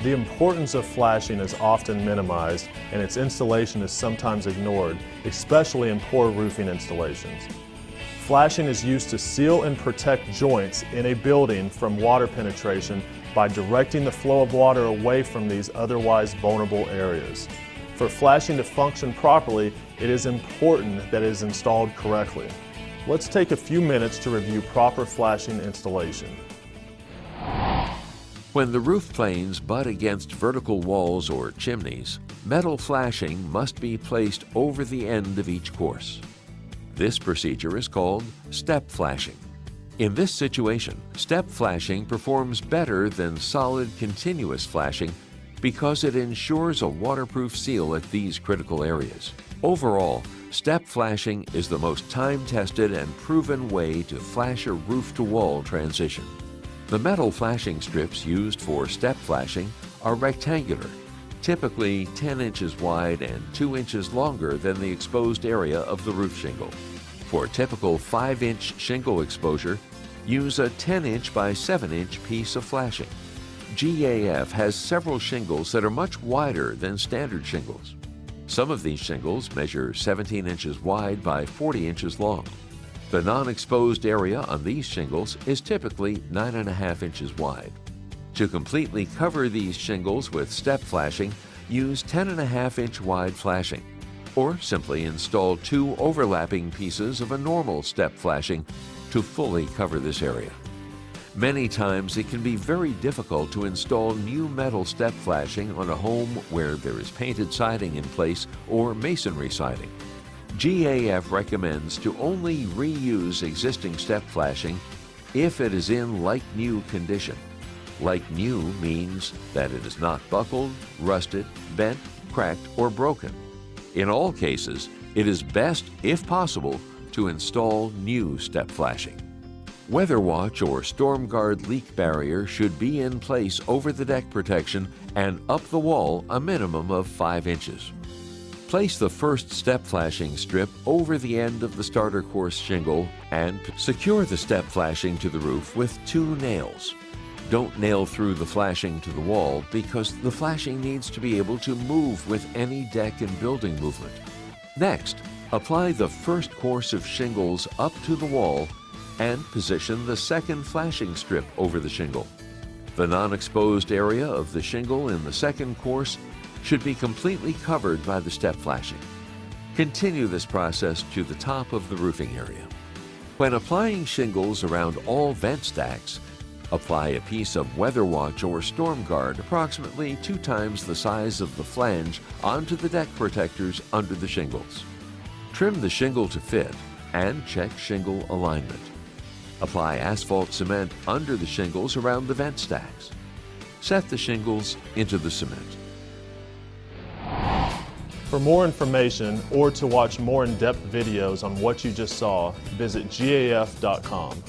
The importance of flashing is often minimized and its installation is sometimes ignored, especially in poor roofing installations. Flashing is used to seal and protect joints in a building from water penetration by directing the flow of water away from these otherwise vulnerable areas. For flashing to function properly, it is important that it is installed correctly. Let's take a few minutes to review proper flashing installation. When the roof planes butt against vertical walls or chimneys, metal flashing must be placed over the end of each course. This procedure is called step flashing. In this situation, step flashing performs better than solid continuous flashing because it ensures a waterproof seal at these critical areas. Overall, step flashing is the most time-tested and proven way to flash a roof-to-wall transition. The metal flashing strips used for step flashing are rectangular, typically 10 inches wide and 2 inches longer than the exposed area of the roof shingle. For a typical 5-inch shingle exposure, use a 10-inch by 7-inch piece of flashing. GAF has several shingles that are much wider than standard shingles. Some of these shingles measure 17 inches wide by 40 inches long. The non-exposed area on these shingles is typically 9.5 inches wide. To completely cover these shingles with step flashing, use 10.5-inch wide flashing, or simply install 2 overlapping pieces of a normal step flashing to fully cover this area. Many times it can be very difficult to install new metal step flashing on a home where there is painted siding in place or masonry siding. GAF recommends to only reuse existing step flashing if it is in like-new condition. Like-new means that it is not buckled, rusted, bent, cracked, or broken. In all cases, it is best, if possible, to install new step flashing. Weather watch or storm guard leak barrier should be in place over the deck protection and up the wall a minimum of 5 inches. Place the first step flashing strip over the end of the starter course shingle and secure the step flashing to the roof with 2 nails. Don't nail through the flashing to the wall because the flashing needs to be able to move with any deck and building movement. Next, apply the first course of shingles up to the wall and position the second flashing strip over the shingle. The non-exposed area of the shingle in the second course should be completely covered by the step flashing. Continue this process to the top of the roofing area. When applying shingles around all vent stacks, apply a piece of weather watch or storm guard approximately 2 times the size of the flange onto the deck protectors under the shingles. Trim the shingle to fit and check shingle alignment. Apply asphalt cement under the shingles around the vent stacks. Set the shingles into the cement. For more information or to watch more in-depth videos on what you just saw, visit GAF.com.